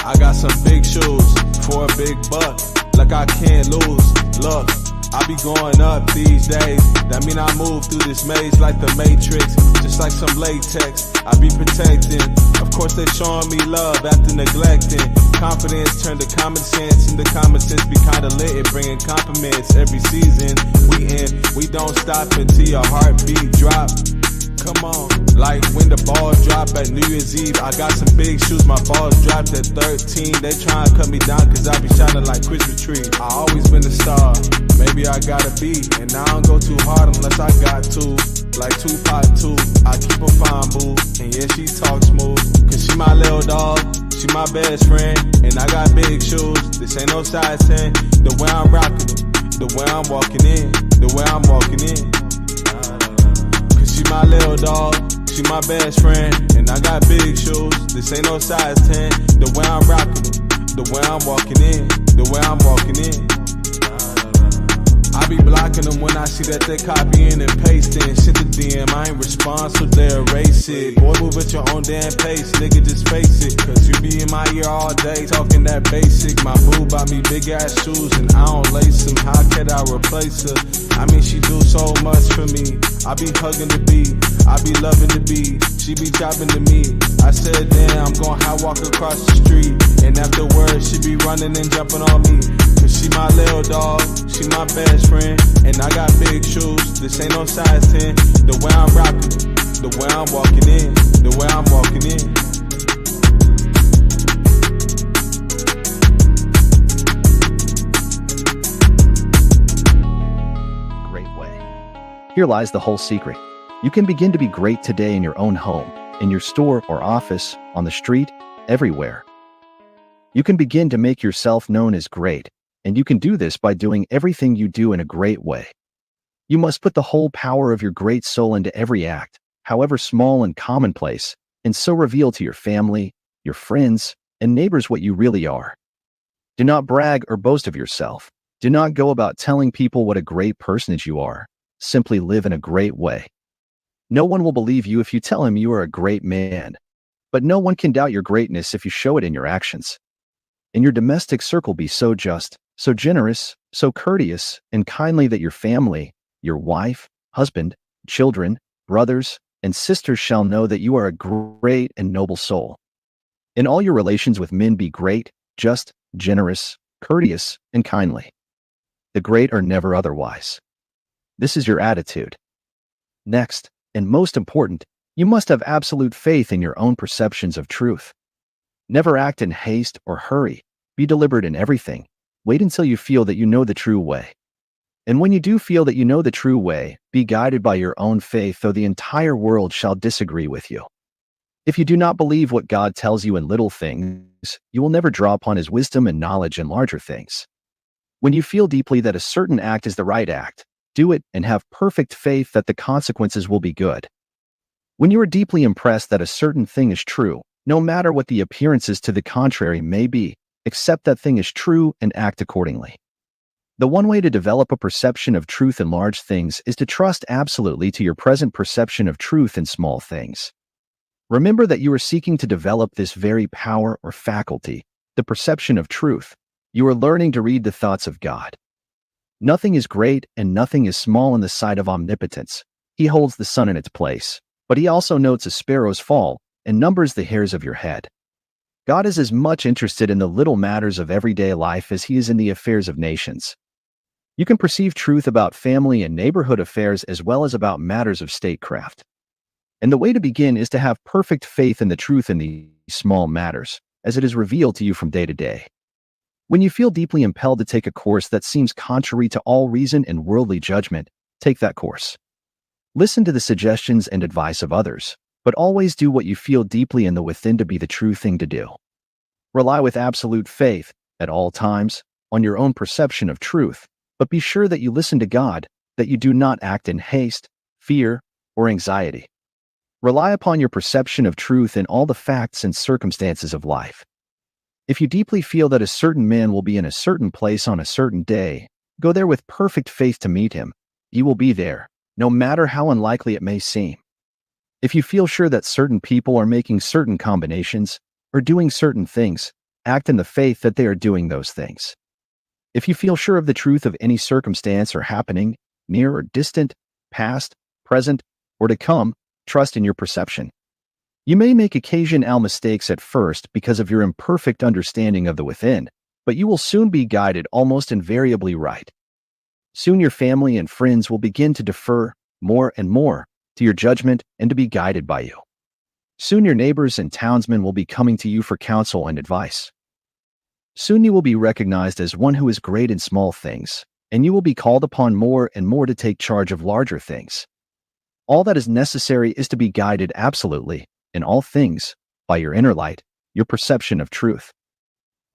I got some big shoes for a big buck. Look, I can't lose. Look, I be going up these days. That mean I move through this maze like the Matrix. Just like some latex, I be protecting. Of course they showing me love after neglecting. Confidence turned to common sense, and the common sense be kinda lit and bringing compliments every season. We don't stop until your heartbeat drop. Come on, like when the balls drop at New Year's Eve. I got some big shoes, my balls dropped at 13. They try and cut me down cause I be shining like Christmas tree. I always been a star, maybe I gotta be. And I don't go too hard unless I got to. Like Tupac too, I keep a fine boo. And yeah, she talk smooth, cause she my little dog, she my best friend. And I got big shoes, this ain't no size 10. The way I'm rocking them, the way I'm walking in, the way I'm walking in. She my little dog, she my best friend. And I got big shoes, this ain't no size 10. The way I'm rocking them, the way I'm walking in, the way I'm walking in. I be blocking them when I see that they copying and pasting. Shit the DM, I ain't respond, so they erase it. Boy, move at your own damn pace, nigga, just face it. Cause you be in my ear all day, talking that basic. My boo bought me big ass shoes and I don't lace them. How could I replace her? I mean, she do so much for me. I be hugging the beat, I be loving the beat. She be chopping to me. I said, damn, I'm gon' high walk across the street. And afterwards, she be running and jumping on me. Cause she my little dog, she my best friend. And I got big shoes, this ain't no size 10. The way I'm rocking, the way I'm walking in, the way I'm walking in. Here lies the whole secret. You can begin to be great today in your own home, in your store or office, on the street, everywhere. You can begin to make yourself known as great, and you can do this by doing everything you do in a great way. You must put the whole power of your great soul into every act, however small and commonplace, and so reveal to your family, your friends, and neighbors what you really are. Do not brag or boast of yourself. Do not go about telling people what a great personage you are. Simply live in a great way. No one will believe you if you tell him you are a great man, but no one can doubt your greatness if you show it in your actions. In your domestic circle, be so just, so generous, so courteous, and kindly that your family, your wife, husband, children, brothers, and sisters shall know that you are a great and noble soul. In all your relations with men, be great, just, generous, courteous, and kindly. The great are never otherwise. This is your attitude. Next, and most important, you must have absolute faith in your own perceptions of truth. Never act in haste or hurry. Be deliberate in everything. Wait until you feel that you know the true way. And when you do feel that you know the true way, be guided by your own faith, though the entire world shall disagree with you. If you do not believe what God tells you in little things, you will never draw upon His wisdom and knowledge in larger things. When you feel deeply that a certain act is the right act, do it and have perfect faith that the consequences will be good. When you are deeply impressed that a certain thing is true, no matter what the appearances to the contrary may be, accept that thing is true and act accordingly. The one way to develop a perception of truth in large things is to trust absolutely to your present perception of truth in small things. Remember that you are seeking to develop this very power or faculty, the perception of truth. You are learning to read the thoughts of God. Nothing is great and nothing is small in the sight of omnipotence. He holds the sun in its place, but He also notes a sparrow's fall and numbers the hairs of your head. God is as much interested in the little matters of everyday life as He is in the affairs of nations. You can perceive truth about family and neighborhood affairs as well as about matters of statecraft. And the way to begin is to have perfect faith in the truth in these small matters, as it is revealed to you from day to day. When you feel deeply impelled to take a course that seems contrary to all reason and worldly judgment, take that course. Listen to the suggestions and advice of others, but always do what you feel deeply in the within to be the true thing to do. Rely with absolute faith, at all times, on your own perception of truth, but be sure that you listen to God, that you do not act in haste, fear, or anxiety. Rely upon your perception of truth in all the facts and circumstances of life. If you deeply feel that a certain man will be in a certain place on a certain day, go there with perfect faith to meet him. He will be there, no matter how unlikely it may seem. If you feel sure that certain people are making certain combinations or doing certain things, act in the faith that they are doing those things. If you feel sure of the truth of any circumstance or happening, near or distant, past, present, or to come, trust in your perception. You may make occasional mistakes at first because of your imperfect understanding of the within, but you will soon be guided almost invariably right. Soon your family and friends will begin to defer more and more to your judgment and to be guided by you. Soon your neighbors and townsmen will be coming to you for counsel and advice. Soon you will be recognized as one who is great in small things, and you will be called upon more and more to take charge of larger things. All that is necessary is to be guided absolutely, in all things, by your inner light, your perception of truth.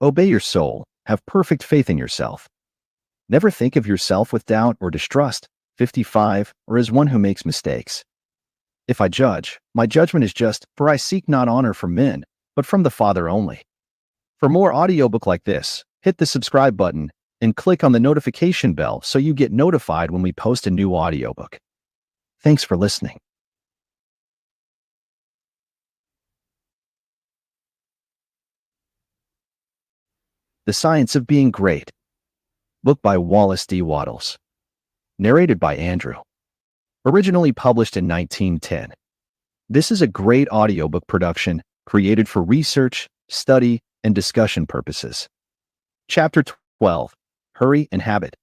Obey your soul, have perfect faith in yourself. Never think of yourself with doubt or distrust, 55, or as one who makes mistakes. If I judge, my judgment is just, for I seek not honor from men, but from the Father only. For more audiobook like this, hit the subscribe button and click on the notification bell so you get notified when we post a new audiobook. Thanks for listening. The Science of Being Great. Book by Wallace D. Wattles. Narrated by Andrew. Originally published in 1910. This is a great audiobook production created for research, study, and discussion purposes. Chapter 12. Hurry and Habit.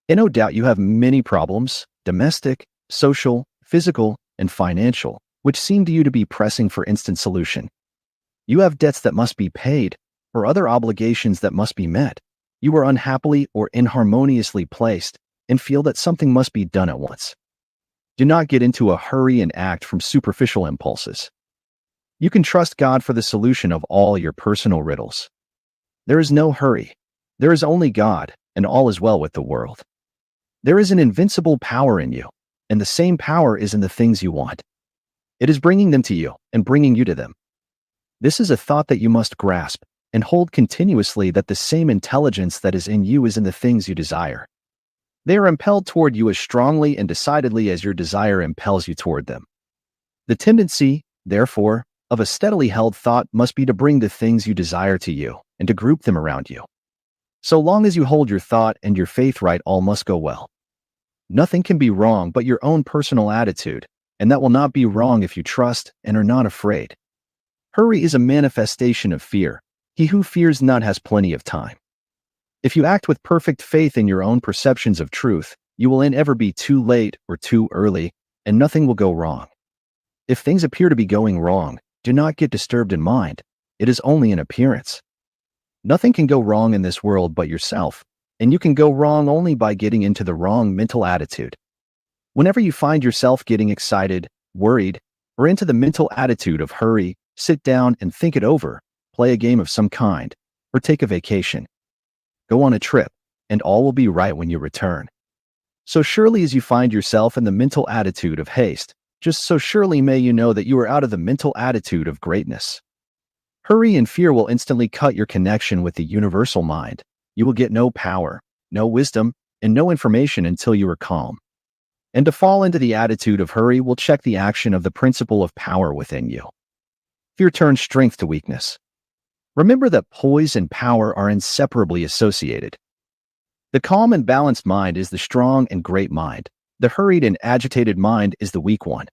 No doubt you have many problems, domestic, social, physical, and financial, which seem to you to be pressing for instant solution. You have debts that must be paid, or other obligations that must be met. You are unhappily or inharmoniously placed and feel that something must be done at once. Do not get into a hurry and act from superficial impulses. You can trust God for the solution of all your personal riddles. There is no hurry. There is only God, and all is well with the world. There is an invincible power in you, and the same power is in the things you want. It is bringing them to you and bringing you to them. This is a thought that you must grasp and hold continuously, that the same intelligence that is in you is in the things you desire. They are impelled toward you as strongly and decidedly as your desire impels you toward them. The tendency, therefore, of a steadily held thought must be to bring the things you desire to you and to group them around you. So long as you hold your thought and your faith right, all must go well. Nothing can be wrong but your own personal attitude, and that will not be wrong if you trust and are not afraid. Hurry is a manifestation of fear. He who fears not has plenty of time. If you act with perfect faith in your own perceptions of truth, you will never be too late or too early, and nothing will go wrong. If things appear to be going wrong, do not get disturbed in mind. It is only an appearance. Nothing can go wrong in this world but yourself, and you can go wrong only by getting into the wrong mental attitude. Whenever you find yourself getting excited, worried, or into the mental attitude of hurry, sit down and think it over, play a game of some kind, or take a vacation. Go on a trip, and all will be right when you return. So surely as you find yourself in the mental attitude of haste, just so surely may you know that you are out of the mental attitude of greatness. Hurry and fear will instantly cut your connection with the universal mind. You will get no power, no wisdom, and no information until you are calm. And to fall into the attitude of hurry will check the action of the principle of power within you. Fear turns strength to weakness. Remember that poise and power are inseparably associated. The calm and balanced mind is the strong and great mind. The hurried and agitated mind is the weak one.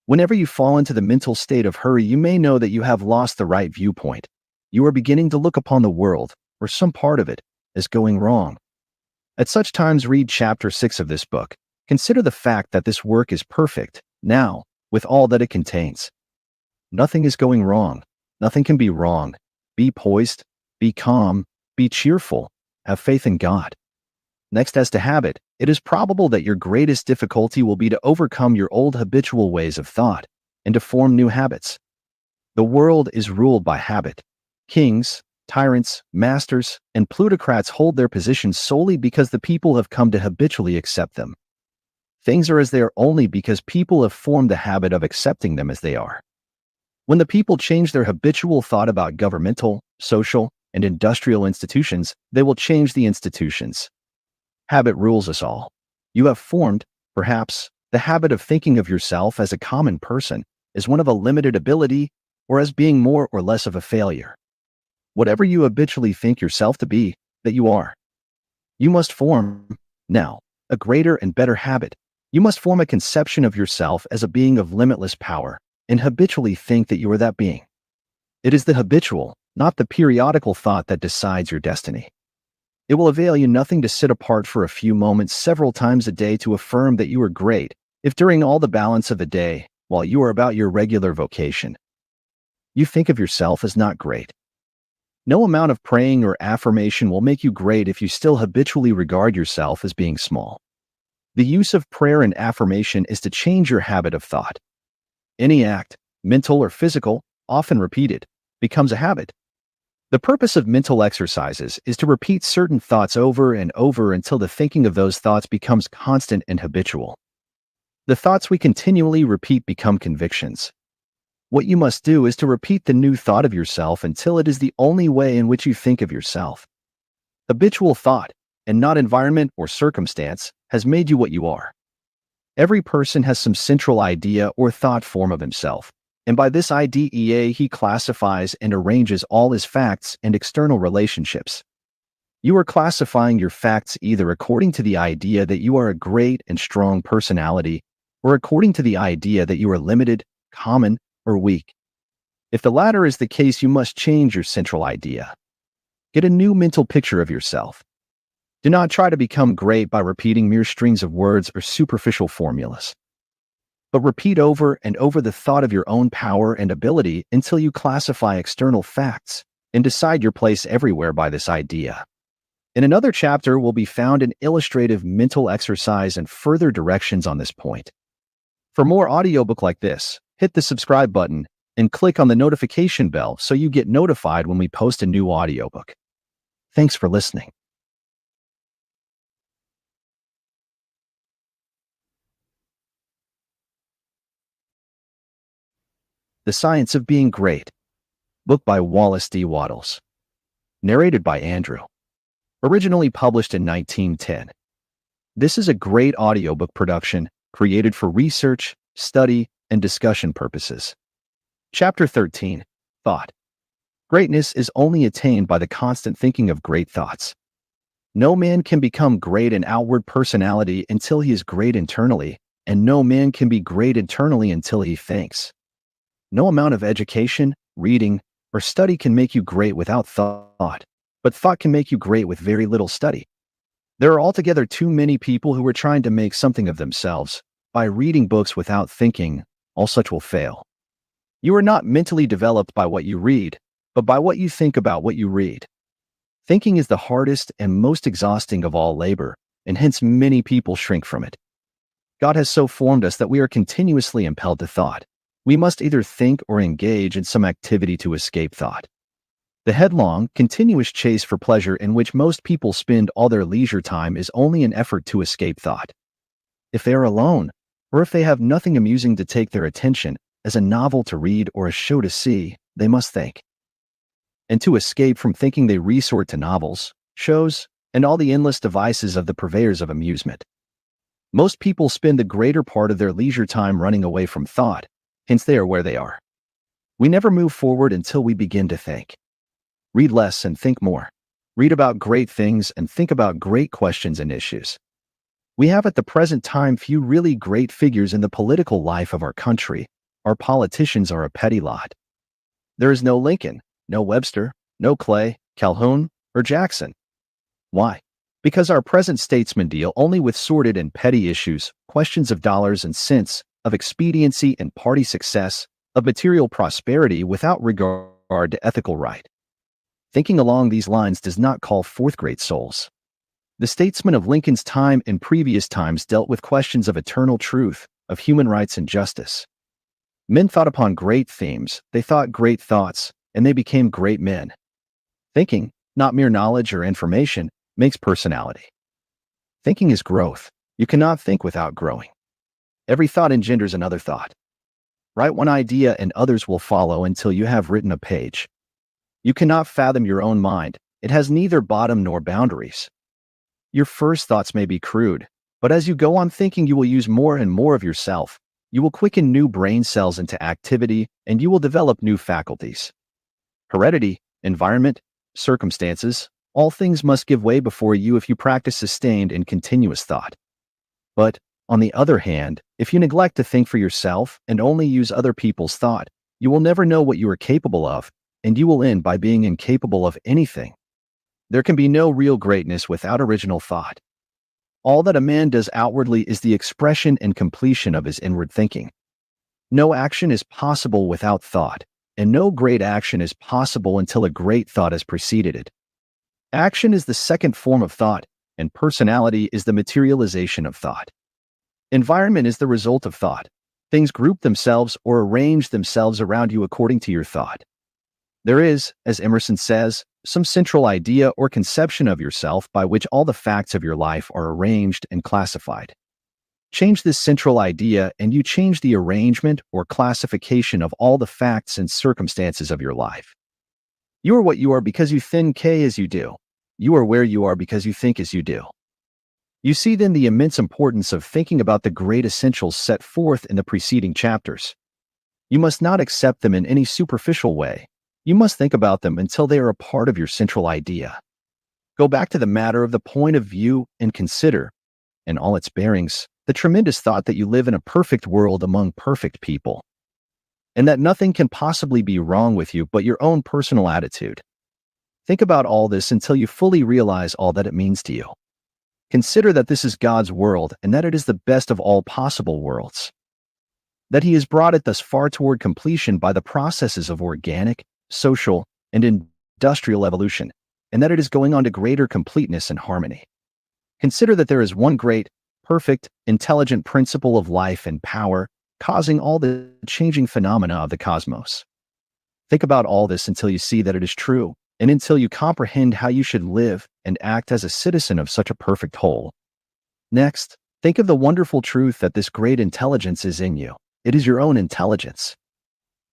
Whenever you fall into the mental state of hurry, you may know that you have lost the right viewpoint. You are beginning to look upon the world, or some part of it, as going wrong. At such times, read chapter 6 of this book. Consider the fact that this work is perfect, now, with all that it contains. Nothing is going wrong. Nothing can be wrong. Be poised, be calm, be cheerful, have faith in God. Next, as to habit, it is probable that your greatest difficulty will be to overcome your old habitual ways of thought and to form new habits. The world is ruled by habit. Kings, tyrants, masters, and plutocrats hold their positions solely because the people have come to habitually accept them. Things are as they are only because people have formed the habit of accepting them as they are. When the people change their habitual thought about governmental, social, and industrial institutions, they will change the institutions. Habit rules us all. You have formed, perhaps, the habit of thinking of yourself as a common person, as one of a limited ability, or as being more or less of a failure. Whatever you habitually think yourself to be, that you are. You must form, now, a greater and better habit. You must form a conception of yourself as a being of limitless power, and habitually think that you are that being. It is the habitual, not the periodical thought that decides your destiny. It will avail you nothing to sit apart for a few moments several times a day to affirm that you are great, if during all the balance of the day, while you are about your regular vocation, you think of yourself as not great. No amount of praying or affirmation will make you great if you still habitually regard yourself as being small. The use of prayer and affirmation is to change your habit of thought. Any act, mental or physical, often repeated, becomes a habit. The purpose of mental exercises is to repeat certain thoughts over and over until the thinking of those thoughts becomes constant and habitual. The thoughts we continually repeat become convictions. What you must do is to repeat the new thought of yourself until it is the only way in which you think of yourself. Habitual thought, and not environment or circumstance, has made you what you are. Every person has some central idea or thought form of himself, and by this idea he classifies and arranges all his facts and external relationships. You are classifying your facts either according to the idea that you are a great and strong personality, or according to the idea that you are limited, common, or weak. If the latter is the case, you must change your central idea. Get a new mental picture of yourself. Do not try to become great by repeating mere strings of words or superficial formulas, but repeat over and over the thought of your own power and ability until you classify external facts and decide your place everywhere by this idea. In another chapter will be found an illustrative mental exercise and further directions on this point. For more audiobook like this, hit the subscribe button and click on the notification bell so you get notified when we post a new audiobook. Thanks for listening. The Science of Being Great, book by Wallace D. Wattles. Narrated by Andrew. Originally published in 1910. This is a great audiobook production created for research, study, and discussion purposes. Chapter 13. Thought. Greatness is only attained by the constant thinking of great thoughts. No man can become great in outward personality until he is great internally, and no man can be great internally until he thinks. No amount of education, reading, or study can make you great without thought, but thought can make you great with very little study. There are altogether too many people who are trying to make something of themselves by reading books without thinking. All such will fail. You are not mentally developed by what you read, but by what you think about what you read. Thinking is the hardest and most exhausting of all labor, and hence many people shrink from it. God has so formed us that we are continuously impelled to thought. We must either think or engage in some activity to escape thought. The headlong, continuous chase for pleasure in which most people spend all their leisure time is only an effort to escape thought. If they are alone, or if they have nothing amusing to take their attention, as a novel to read or a show to see, they must think. And to escape from thinking they resort to novels, shows, and all the endless devices of the purveyors of amusement. Most people spend the greater part of their leisure time running away from thought, hence they are where they are. We never move forward until we begin to think. Read less and think more. Read about great things and think about great questions and issues. We have at the present time few really great figures in the political life of our country. Our politicians are a petty lot. There is no Lincoln, no Webster, no Clay, Calhoun, or Jackson. Why? Because our present statesmen deal only with sordid and petty issues, questions of dollars and cents, of expediency and party success, of material prosperity without regard to ethical right. Thinking along these lines does not call forth great souls. The statesmen of Lincoln's time and previous times dealt with questions of eternal truth, of human rights and justice. Men thought upon great themes, they thought great thoughts, and they became great men. Thinking, not mere knowledge or information, makes personality. Thinking is growth. You cannot think without growing. Every thought engenders another thought. Write one idea and others will follow until you have written a page. You cannot fathom your own mind. It has neither bottom nor boundaries. Your first thoughts may be crude, but as you go on thinking, you will use more and more of yourself. You will quicken new brain cells into activity, and you will develop new faculties. Heredity, environment, circumstances, all things must give way before you if you practice sustained and continuous thought. But, on the other hand, if you neglect to think for yourself and only use other people's thought, you will never know what you are capable of, and you will end by being incapable of anything. There can be no real greatness without original thought. All that a man does outwardly is the expression and completion of his inward thinking. No action is possible without thought, and no great action is possible until a great thought has preceded it. Action is the second form of thought, and personality is the materialization of thought. Environment is the result of thought. Things group themselves or arrange themselves around you according to your thought. There is, as Emerson says, some central idea or conception of yourself by which all the facts of your life are arranged and classified. Change this central idea and you change the arrangement or classification of all the facts and circumstances of your life. You are what you are because you think as you do. You are where you are because you think as you do. You see then the immense importance of thinking about the great essentials set forth in the preceding chapters. You must not accept them in any superficial way. You must think about them until they are a part of your central idea. Go back to the matter of the point of view and consider, in all its bearings, the tremendous thought that you live in a perfect world among perfect people, and that nothing can possibly be wrong with you but your own personal attitude. Think about all this until you fully realize all that it means to you. Consider that this is God's world and that it is the best of all possible worlds. That He has brought it thus far toward completion by the processes of organic, social, and industrial evolution, and that it is going on to greater completeness and harmony. Consider that there is one great, perfect, intelligent principle of life and power causing all the changing phenomena of the cosmos. Think about all this until you see that it is true, and until you comprehend how you should live and act as a citizen of such a perfect whole. Next, think of the wonderful truth that this great intelligence is in you. It is your own intelligence.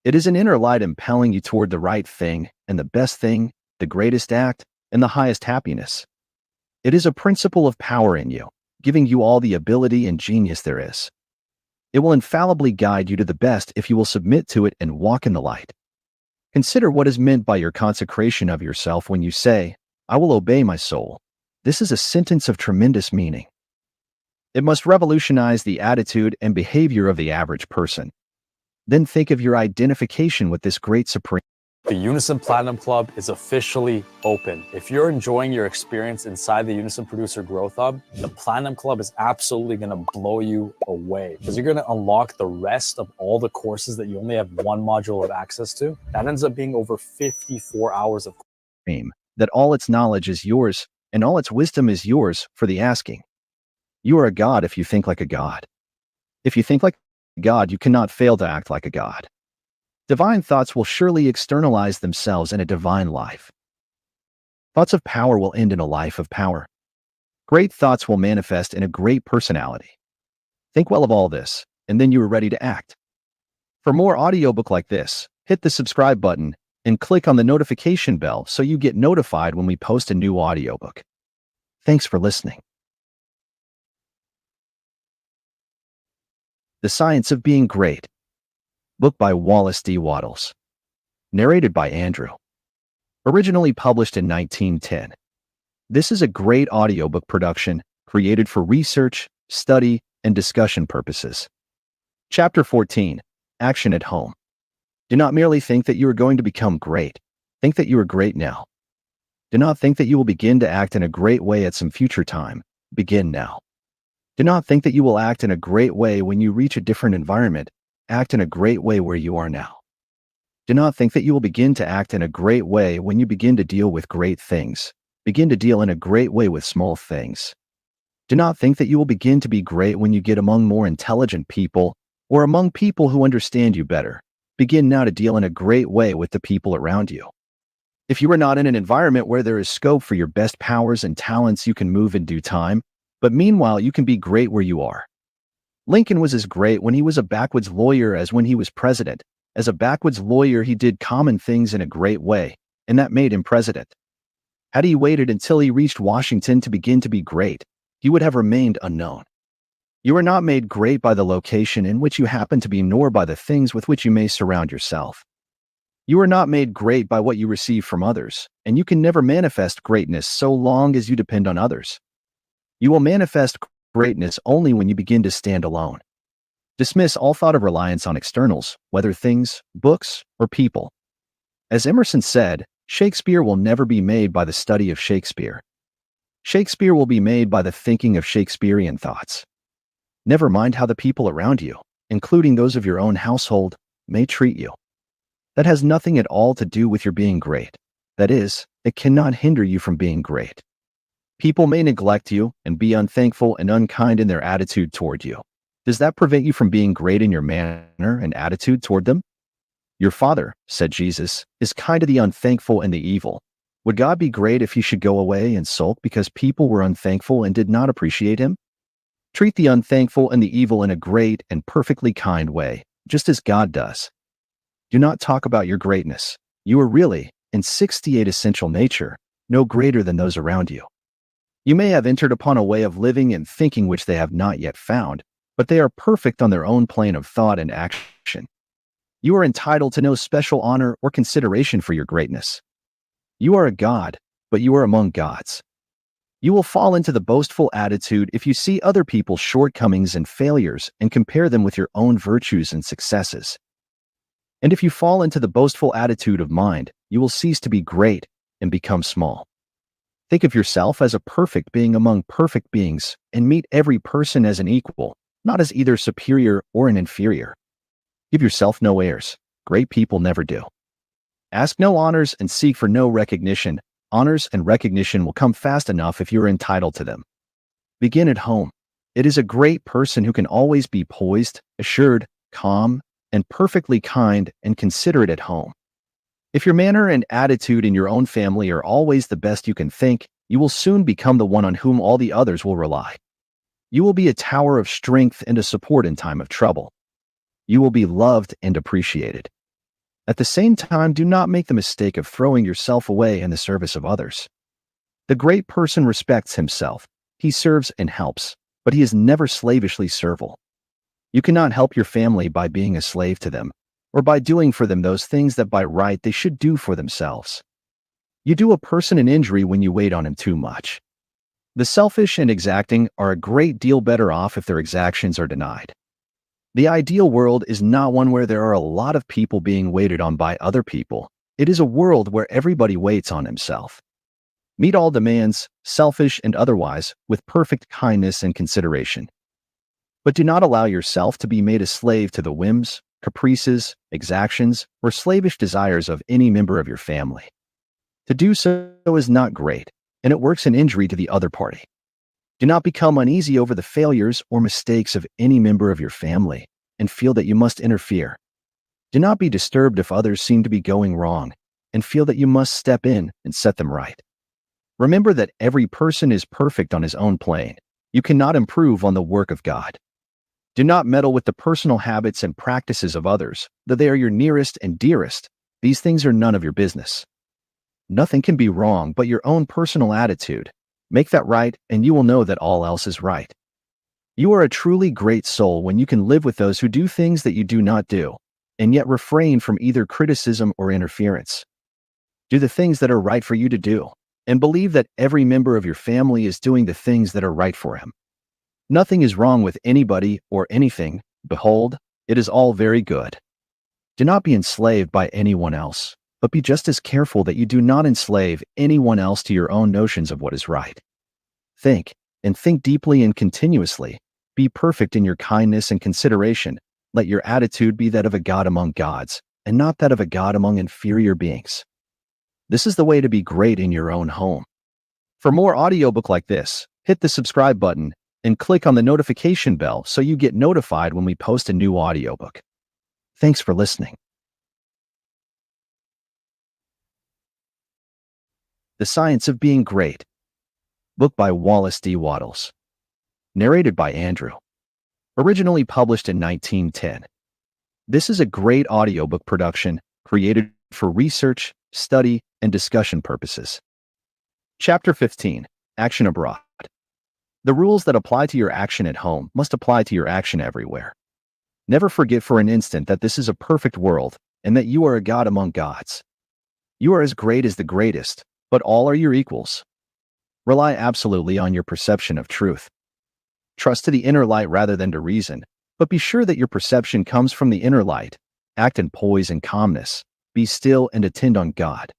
It is an inner light impelling you toward the right thing and the best thing, the greatest act, and the highest happiness. It is a principle of power in you, giving you all the ability and genius there is. It will infallibly guide you to the best if you will submit to it and walk in the light. Consider what is meant by your consecration of yourself when you say, "I will obey my soul." This is a sentence of tremendous meaning. It must revolutionize the attitude and behavior of the average person. Then think of your identification with this great supreme. The Unison Platinum Club is officially open. If you're enjoying your experience inside the Unison Producer Growth Hub, the Platinum Club is absolutely going to blow you away because you're going to unlock the rest of all the courses that you only have one module of access to. That ends up being over 54 hours of that all its knowledge is yours and all its wisdom is yours for the asking. You are a god if you think like a god. If you think like a god, you cannot fail to act like a god. Divine thoughts will surely externalize themselves in a divine life. Thoughts of power will end in a life of power. Great thoughts will manifest in a great personality. Think well of all this, and then you are ready to act. For more audiobook like this, hit the subscribe button and click on the notification bell so you get notified when we post a new audiobook. Thanks for listening. The Science of Being Great. Book by Wallace D. Wattles. Narrated by Andrew. Originally published in 1910. This is a great audiobook production created for research, study, and discussion purposes. Chapter 14. Action at Home. Do not merely think that you are going to become great. Think that you are great now. Do not think that you will begin to act in a great way at some future time. Begin now. Do not think that you will act in a great way when you reach a different environment. Act in a great way where you are now. Do not think that you will begin to act in a great way when you begin to deal with great things. Begin to deal in a great way with small things. Do not think that you will begin to be great when you get among more intelligent people or among people who understand you better. Begin now to deal in a great way with the people around you. If you are not in an environment where there is scope for your best powers and talents, you can move in due time, but meanwhile you can be great where you are. Lincoln was as great when he was a backwoods lawyer as when he was president. As a backwoods lawyer, he did common things in a great way, and that made him president. Had he waited until he reached Washington to begin to be great, he would have remained unknown. You are not made great by the location in which you happen to be, nor by the things with which you may surround yourself. You are not made great by what you receive from others, and you can never manifest greatness so long as you depend on others. You will manifest greatness only when you begin to stand alone. Dismiss all thought of reliance on externals, whether things, books, or people. As Emerson said, Shakespeare will never be made by the study of Shakespeare. Shakespeare will be made by the thinking of Shakespearean thoughts. Never mind how the people around you, including those of your own household, may treat you. That has nothing at all to do with your being great. That is, it cannot hinder you from being great. People may neglect you and be unthankful and unkind in their attitude toward you. Does that prevent you from being great in your manner and attitude toward them? Your Father, said Jesus, is kind to the unthankful and the evil. Would God be great if he should go away and sulk because people were unthankful and did not appreciate him? Treat the unthankful and the evil in a great and perfectly kind way, just as God does. Do not talk about your greatness. You are really, in 68 essential nature, no greater than those around you. You may have entered upon a way of living and thinking which they have not yet found, but they are perfect on their own plane of thought and action. You are entitled to no special honor or consideration for your greatness. You are a god, but you are among gods. You will fall into the boastful attitude if you see other people's shortcomings and failures and compare them with your own virtues and successes. And if you fall into the boastful attitude of mind, you will cease to be great and become small. Think of yourself as a perfect being among perfect beings and meet every person as an equal, not as either superior or an inferior. Give yourself no airs. Great people never do. Ask no honors and seek for no recognition. Honors and recognition will come fast enough if you are entitled to them. Begin at home. It is a great person who can always be poised, assured, calm, and perfectly kind and considerate at home. If your manner and attitude in your own family are always the best you can think, you will soon become the one on whom all the others will rely. You will be a tower of strength and a support in time of trouble. You will be loved and appreciated. At the same time, do not make the mistake of throwing yourself away in the service of others. The great person respects himself. He serves and helps, but he is never slavishly servile. You cannot help your family by being a slave to them, or by doing for them those things that by right they should do for themselves. You do a person an injury when you wait on him too much. The selfish and exacting are a great deal better off if their exactions are denied. The ideal world is not one where there are a lot of people being waited on by other people. It is a world where everybody waits on himself. Meet all demands, selfish and otherwise, with perfect kindness and consideration. But do not allow yourself to be made a slave to the whims, caprices, exactions, or slavish desires of any member of your family. To do so is not great, and it works an injury to the other party. Do not become uneasy over the failures or mistakes of any member of your family and feel that you must interfere. Do not be disturbed if others seem to be going wrong and feel that you must step in and set them right. Remember that every person is perfect on his own plane. You cannot improve on the work of God. Do not meddle with the personal habits and practices of others, though they are your nearest and dearest. These things are none of your business. Nothing can be wrong but your own personal attitude. Make that right, and you will know that all else is right. You are a truly great soul when you can live with those who do things that you do not do, and yet refrain from either criticism or interference. Do the things that are right for you to do, and believe that every member of your family is doing the things that are right for him. Nothing is wrong with anybody or anything. Behold, it is all very good. Do not be enslaved by anyone else, but be just as careful that you do not enslave anyone else to your own notions of what is right. Think, and think deeply and continuously. Be perfect in your kindness and consideration. Let your attitude be that of a god among gods, and not that of a god among inferior beings. This is the way to be great in your own home. For more audiobook like this, hit the subscribe button and click on the notification bell so you get notified when we post a new audiobook. Thanks for listening. The Science of Being Great. Book by Wallace D. Wattles. Narrated by Andrew. Originally published in 1910. This is a great audiobook production created for research, study, and discussion purposes. Chapter 15. Action Abroad. The rules that apply to your action at home must apply to your action everywhere. Never forget for an instant that this is a perfect world, and that you are a god among gods. You are as great as the greatest, but all are your equals. Rely absolutely on your perception of truth. Trust to the inner light rather than to reason, but be sure that your perception comes from the inner light. Act in poise and calmness. Be still and attend on God.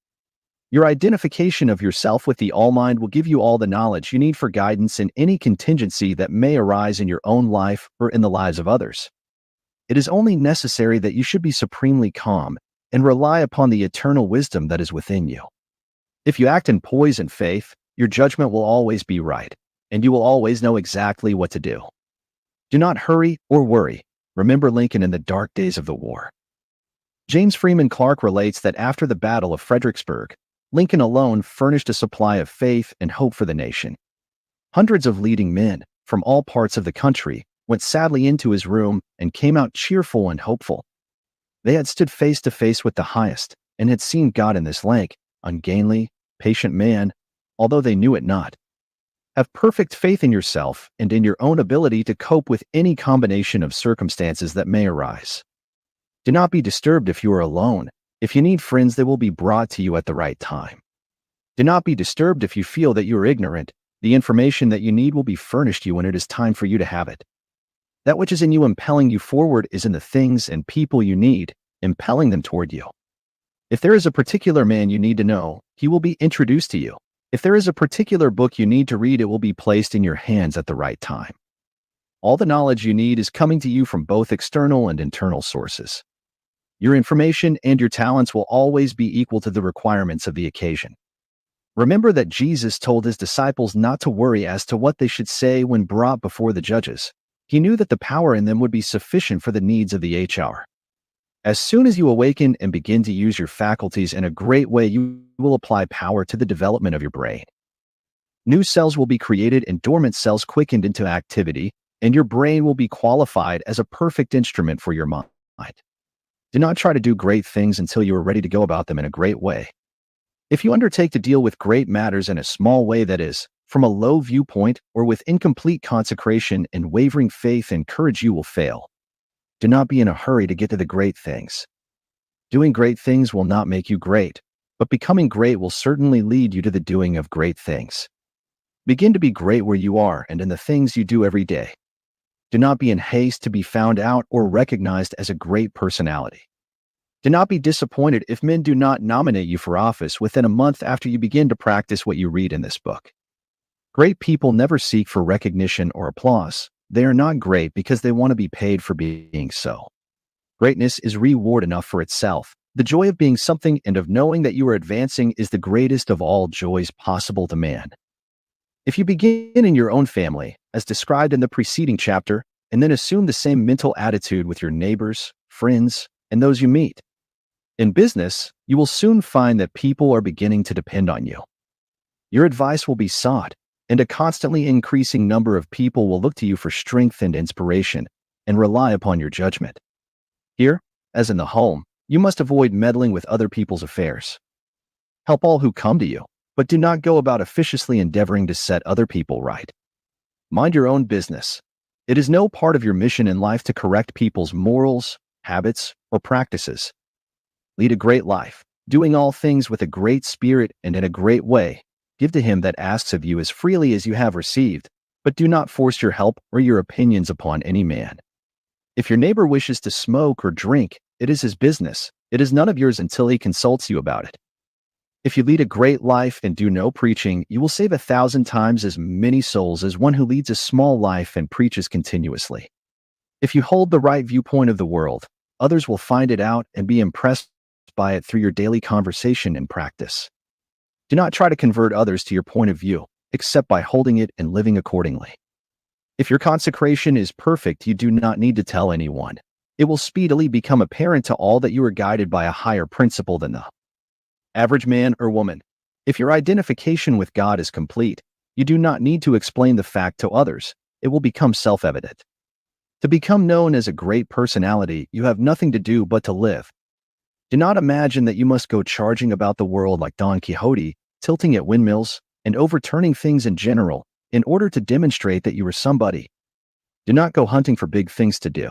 Your identification of yourself with the All-Mind will give you all the knowledge you need for guidance in any contingency that may arise in your own life or in the lives of others. It is only necessary that you should be supremely calm and rely upon the eternal wisdom that is within you. If you act in poise and faith, your judgment will always be right, and you will always know exactly what to do. Do not hurry or worry. Remember Lincoln in the dark days of the war. James Freeman Clarke relates that after the Battle of Fredericksburg, Lincoln alone furnished a supply of faith and hope for the nation. Hundreds of leading men from all parts of the country went sadly into his room and came out cheerful and hopeful. They had stood face to face with the highest and had seen God in this lank, ungainly, patient man, although they knew it not. Have perfect faith in yourself and in your own ability to cope with any combination of circumstances that may arise. Do not be disturbed if you are alone. If you need friends, they will be brought to you at the right time. Do not be disturbed if you feel that you are ignorant. The information that you need will be furnished you when it is time for you to have it. That which is in you impelling you forward is in the things and people you need, impelling them toward you. If there is a particular man you need to know, he will be introduced to you. If there is a particular book you need to read, it will be placed in your hands at the right time. All the knowledge you need is coming to you from both external and internal sources. Your information and your talents will always be equal to the requirements of the occasion. Remember that Jesus told his disciples not to worry as to what they should say when brought before the judges. He knew that the power in them would be sufficient for the needs of the hour. As soon as you awaken and begin to use your faculties in a great way, you will apply power to the development of your brain. New cells will be created and dormant cells quickened into activity, and your brain will be qualified as a perfect instrument for your mind. Do not try to do great things until you are ready to go about them in a great way. If you undertake to deal with great matters in a small way, that is, from a low viewpoint or with incomplete consecration and wavering faith and courage, you will fail. Do not be in a hurry to get to the great things. Doing great things will not make you great, but becoming great will certainly lead you to the doing of great things. Begin to be great where you are and in the things you do every day. Do not be in haste to be found out or recognized as a great personality. Do not be disappointed if men do not nominate you for office within a month after you begin to practice what you read in this book. Great people never seek for recognition or applause. They are not great because they want to be paid for being so. Greatness is reward enough for itself. The joy of being something and of knowing that you are advancing is the greatest of all joys possible to man. If you begin in your own family, as described in the preceding chapter, and then assume the same mental attitude with your neighbors, friends, and those you meet. In business, you will soon find that people are beginning to depend on you. Your advice will be sought, and a constantly increasing number of people will look to you for strength and inspiration, and rely upon your judgment. Here, as in the home, you must avoid meddling with other people's affairs. Help all who come to you, but do not go about officiously endeavoring to set other people right. Mind your own business. It is no part of your mission in life to correct people's morals, habits, or practices. Lead a great life, doing all things with a great spirit and in a great way. Give to him that asks of you as freely as you have received, but do not force your help or your opinions upon any man. If your neighbor wishes to smoke or drink, it is his business. It is none of yours until he consults you about it. If you lead a great life and do no preaching, you will save 1,000 times as many souls as one who leads a small life and preaches continuously. If you hold the right viewpoint of the world, others will find it out and be impressed by it through your daily conversation and practice. Do not try to convert others to your point of view, except by holding it and living accordingly. If your consecration is perfect, you do not need to tell anyone. It will speedily become apparent to all that you are guided by a higher principle than the average man or woman. If your identification with God is complete, you do not need to explain the fact to others. It will become self-evident. To become known as a great personality, you have nothing to do but to live. Do not imagine that you must go charging about the world like Don Quixote, tilting at windmills, and overturning things in general, in order to demonstrate that you are somebody. Do not go hunting for big things to do.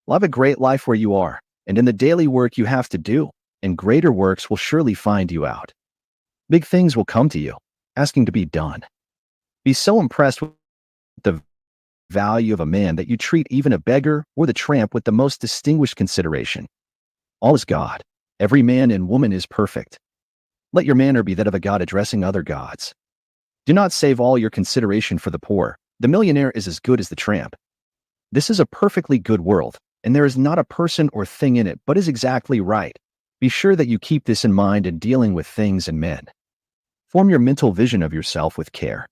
Live a great life where you are, and in the daily work you have to do, and greater works will surely find you out. Big things will come to you, asking to be done. Be so impressed with the value of a man that you treat even a beggar or the tramp with the most distinguished consideration. All is God. Every man and woman is perfect. Let your manner be that of a god addressing other gods. Do not save all your consideration for the poor. The millionaire is as good as the tramp. This is a perfectly good world, and there is not a person or thing in it but is exactly right. Be sure that you keep this in mind in dealing with things and men. Form your mental vision of yourself with care.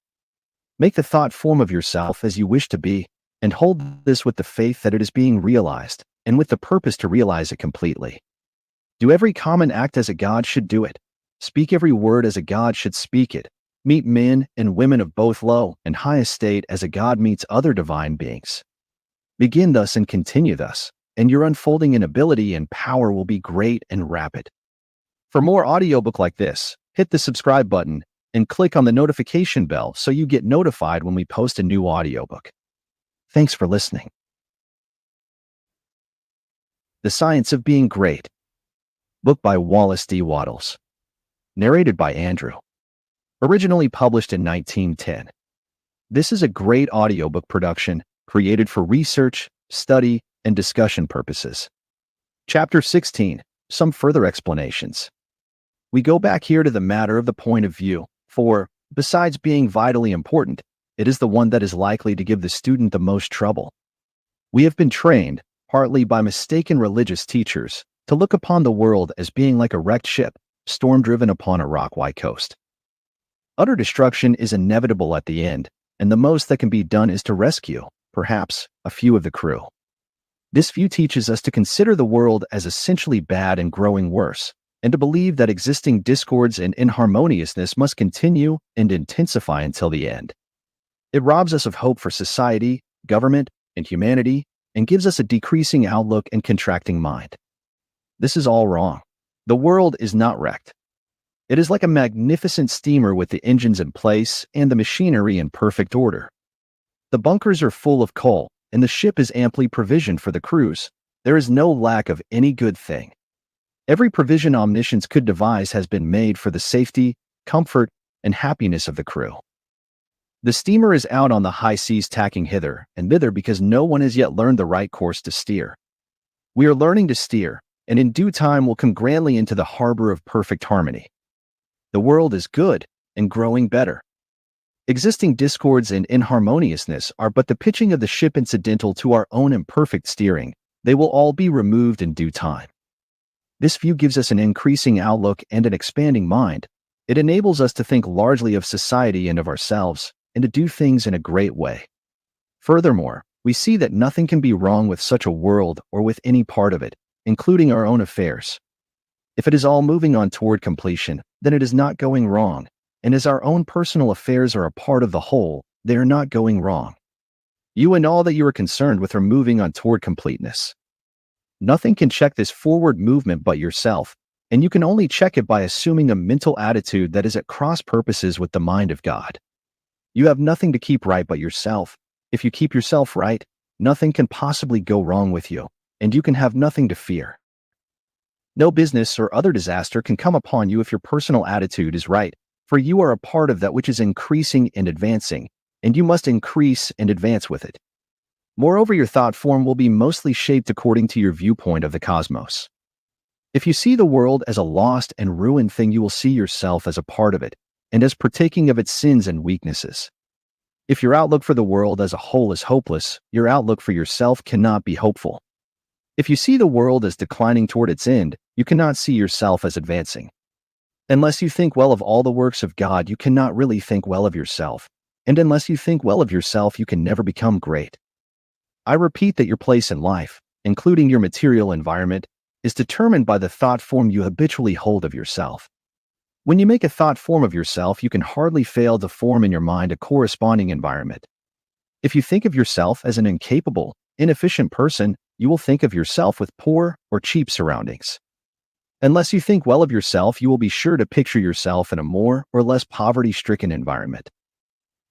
Make the thought form of yourself as you wish to be, and hold this with the faith that it is being realized, and with the purpose to realize it completely. Do every common act as a god should do it. Speak every word as a god should speak it. Meet men and women of both low and high estate as a god meets other divine beings. Begin thus and continue thus, and your unfolding in ability and power will be great and rapid. For more audiobook like this, hit the subscribe button and click on the notification bell so you get notified when we post a new audiobook. Thanks for listening. The Science of Being Great. Book by Wallace D. Wattles. Narrated by Andrew. Originally published in 1910. This is a great audiobook production created for research, study, and discussion purposes. Chapter 16. Some further explanations. We go back here to the matter of the point of view, for, besides being vitally important, it is the one that is likely to give the student the most trouble. We have been trained, partly by mistaken religious teachers, to look upon the world as being like a wrecked ship, storm-driven upon a rock-white coast. Utter destruction is inevitable at the end, and the most that can be done is to rescue, perhaps, a few of the crew. This view teaches us to consider the world as essentially bad and growing worse, and to believe that existing discords and inharmoniousness must continue and intensify until the end. It robs us of hope for society, government, and humanity, and gives us a decreasing outlook and contracting mind. This is all wrong. The world is not wrecked. It is like a magnificent steamer with the engines in place and the machinery in perfect order. The bunkers are full of coal, and the ship is amply provisioned for the cruise. There is no lack of any good thing. Every provision omniscience could devise has been made for the safety, comfort, and happiness of the crew. The steamer is out on the high seas tacking hither and thither because no one has yet learned the right course to steer. We are learning to steer, and in due time will come grandly into the harbor of perfect harmony. The world is good and growing better. Existing discords and inharmoniousness are but the pitching of the ship incidental to our own imperfect steering. They will all be removed in due time. This view gives us an increasing outlook and an expanding mind. It enables us to think largely of society and of ourselves, and to do things in a great way. Furthermore, we see that nothing can be wrong with such a world or with any part of it, including our own affairs. If it is all moving on toward completion, then it is not going wrong, and as our own personal affairs are a part of the whole, they are not going wrong. You and all that you are concerned with are moving on toward completeness. Nothing can check this forward movement but yourself, and you can only check it by assuming a mental attitude that is at cross purposes with the mind of God. You have nothing to keep right but yourself. If you keep yourself right, nothing can possibly go wrong with you, and you can have nothing to fear. No business or other disaster can come upon you if your personal attitude is right, for you are a part of that which is increasing and advancing, and you must increase and advance with it. Moreover, your thought form will be mostly shaped according to your viewpoint of the cosmos. If you see the world as a lost and ruined thing, you will see yourself as a part of it, and as partaking of its sins and weaknesses. If your outlook for the world as a whole is hopeless, your outlook for yourself cannot be hopeful. If you see the world as declining toward its end, you cannot see yourself as advancing. Unless you think well of all the works of God, you cannot really think well of yourself, and unless you think well of yourself, you can never become great. I repeat that your place in life, including your material environment, is determined by the thought form you habitually hold of yourself. When you make a thought form of yourself, you can hardly fail to form in your mind a corresponding environment. If you think of yourself as an incapable, inefficient person, you will think of yourself with poor or cheap surroundings. Unless you think well of yourself, you will be sure to picture yourself in a more or less poverty-stricken environment.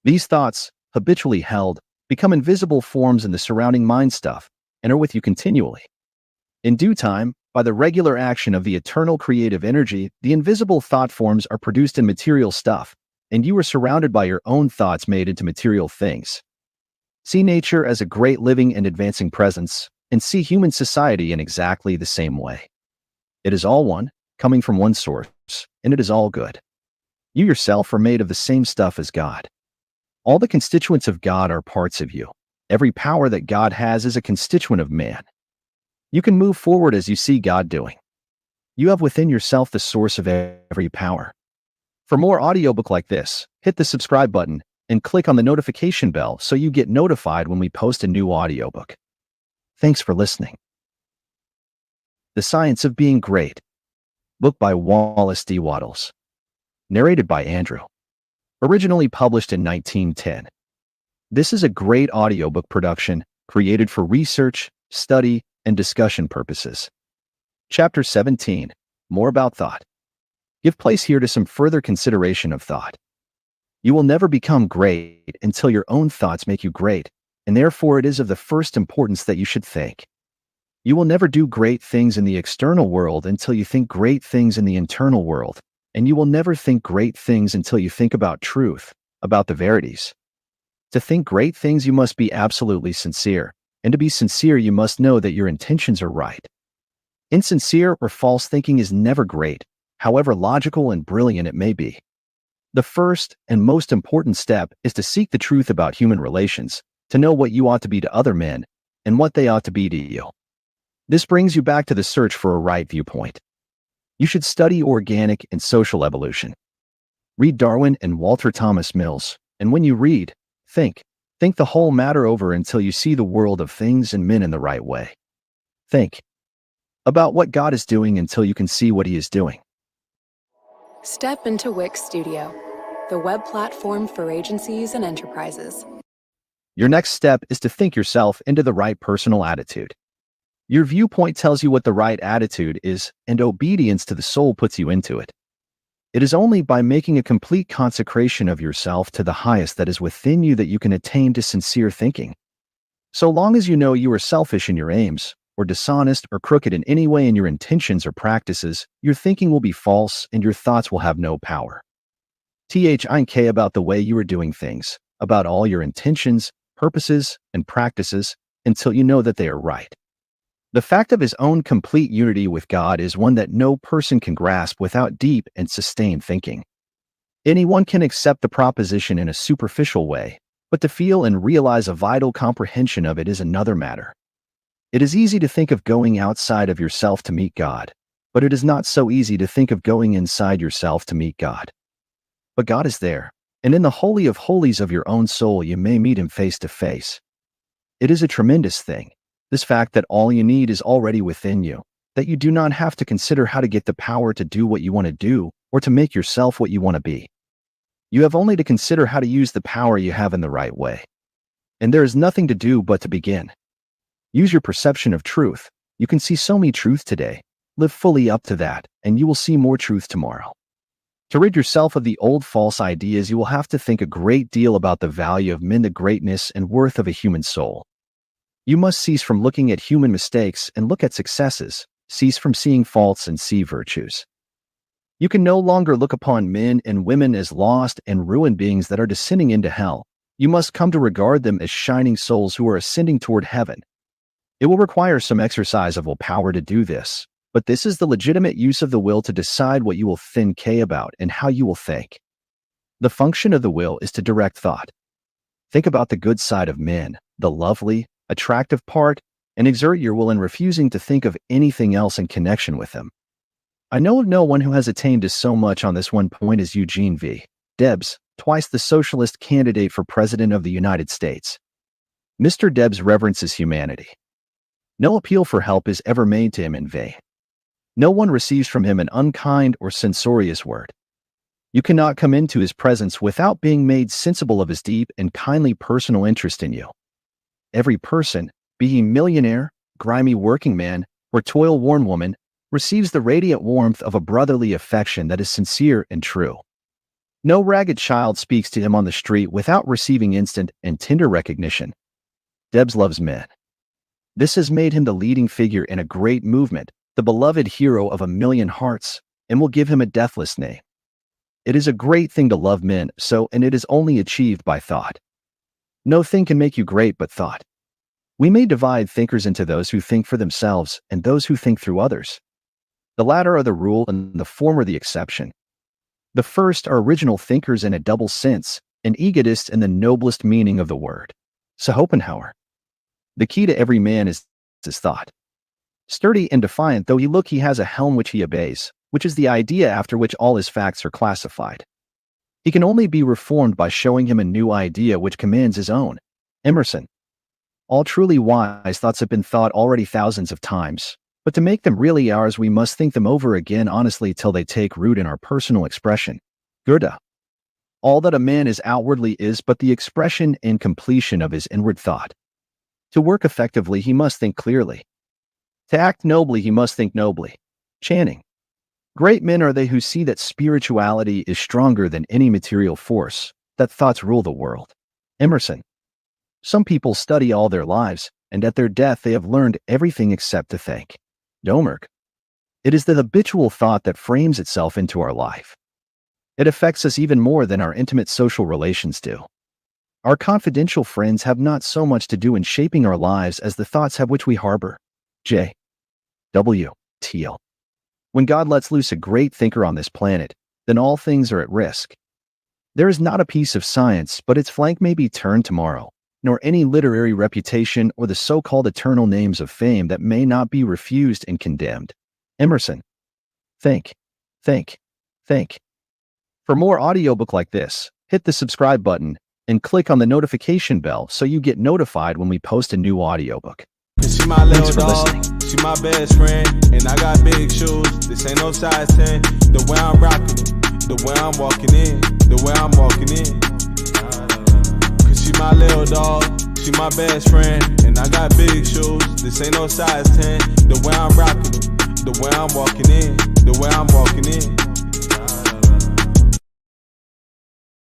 These thoughts, habitually held, become invisible forms in the surrounding mind stuff and are with you continually. In due time, by the regular action of the eternal creative energy, the invisible thought forms are produced in material stuff, and you are surrounded by your own thoughts made into material things. See nature as a great living and advancing presence, and see human society in exactly the same way. It is all one, coming from one source, and it is all good. You yourself are made of the same stuff as God. All the constituents of God are parts of you. Every power that God has is a constituent of man. You can move forward as you see God doing. You have within yourself the source of every power. For more audiobook like this, hit the subscribe button and click on the notification bell so you get notified when we post a new audiobook. Thanks for listening. The Science of Being Great. Book by Wallace D. Wattles. Narrated by Andrew. Originally published in 1910. This is a great audiobook production created for research, study, and discussion purposes. Chapter 17. More about thought. Give place here to some further consideration of thought. You will never become great until your own thoughts make you great, and therefore it is of the first importance that you should think. You will never do great things in the external world until you think great things in the internal world, and you will never think great things until you think about truth, about the verities. To think great things you must be absolutely sincere, and to be sincere you must know that your intentions are right. Insincere or false thinking is never great, however logical and brilliant it may be. The first and most important step is to seek the truth about human relations, to know what you ought to be to other men, and what they ought to be to you. This brings you back to the search for a right viewpoint. You should study organic and social evolution. Read Darwin and Walter Thomas Mills, and when you read, think the whole matter over until you see the world of things and men in the right way. Think about what God is doing until you can see what He is doing. Step into Wix Studio, the web platform for agencies and enterprises. Your next step is to think yourself into the right personal attitude. Your viewpoint tells you what the right attitude is, and obedience to the soul puts you into it. It is only by making a complete consecration of yourself to the highest that is within you that you can attain to sincere thinking. So long as you know you are selfish in your aims, or dishonest or crooked in any way in your intentions or practices, your thinking will be false and your thoughts will have no power. Think about the way you are doing things, about all your intentions, purposes, and practices, until you know that they are right. The fact of his own complete unity with God is one that no person can grasp without deep and sustained thinking. Anyone can accept the proposition in a superficial way, but to feel and realize a vital comprehension of it is another matter. It is easy to think of going outside of yourself to meet God, but it is not so easy to think of going inside yourself to meet God. But God is there, and in the Holy of Holies of your own soul you may meet Him face to face. It is a tremendous thing, this fact that all you need is already within you, that you do not have to consider how to get the power to do what you want to do or to make yourself what you want to be. You have only to consider how to use the power you have in the right way. And there is nothing to do but to begin. Use your perception of truth. You can see so many truth today. Live fully up to that, and you will see more truth tomorrow. To rid yourself of the old false ideas, you will have to think a great deal about the value of men, the greatness and worth of a human soul. You must cease from looking at human mistakes and look at successes, cease from seeing faults and see virtues. You can no longer look upon men and women as lost and ruined beings that are descending into hell. You must come to regard them as shining souls who are ascending toward heaven. It will require some exercise of willpower to do this, but this is the legitimate use of the will to decide what you will think about and how you will think. The function of the will is to direct thought. Think about the good side of men, the lovely, attractive part, and exert your will in refusing to think of anything else in connection with them. I know of no one who has attained to so much on this one point as Eugene V. Debs, twice the socialist candidate for President of the United States. Mr. Debs reverences humanity. No appeal for help is ever made to him in vain. No one receives from him an unkind or censorious word. You cannot come into his presence without being made sensible of his deep and kindly personal interest in you. Every person, be he millionaire, grimy working man, or toil-worn woman, receives the radiant warmth of a brotherly affection that is sincere and true. No ragged child speaks to him on the street without receiving instant and tender recognition. Debs loves men. This has made him the leading figure in a great movement, the beloved hero of a million hearts, and will give him a deathless name. It is a great thing to love men, and it is only achieved by thought. No thing can make you great but thought. We may divide thinkers into those who think for themselves and those who think through others. The latter are the rule and the former the exception. The first are original thinkers in a double sense, and egotists in the noblest meaning of the word. Schopenhauer. The key to every man is his thought. Sturdy and defiant though he look, he has a helm which he obeys, which is the idea after which all his facts are classified. He can only be reformed by showing him a new idea which commands his own. Emerson. All truly wise thoughts have been thought already thousands of times, but to make them really ours we must think them over again honestly till they take root in our personal expression. Goethe. All that a man is outwardly is but the expression and completion of his inward thought. To work effectively he must think clearly. To act nobly he must think nobly. Channing. Great men are they who see that spirituality is stronger than any material force, that thoughts rule the world. Emerson. Some people study all their lives, and at their death they have learned everything except to think. Domergue. It is the habitual thought that frames itself into our life. It affects us even more than our intimate social relations do. Our confidential friends have not so much to do in shaping our lives as the thoughts have which we harbor. J. W. Teal. When God lets loose a great thinker on this planet, then all things are at risk. There is not a piece of science, but its flank may be turned tomorrow, nor any literary reputation or the so-called eternal names of fame that may not be refused and condemned. Emerson. Think, think, think. For more audiobook like this, hit the subscribe button and click on the notification bell so you get notified when we post a new audiobook. She my little Thanks for dog, listening. she my best friend, and I got big shoes. This ain't no size 10. The way I'm rocking it, the way I'm walking in, the way I'm walking in. Cause she my little dog, she my best friend, and I got big shoes. This ain't no size 10. The way I'm rocking it, the way I'm walking in, the way I'm walking in.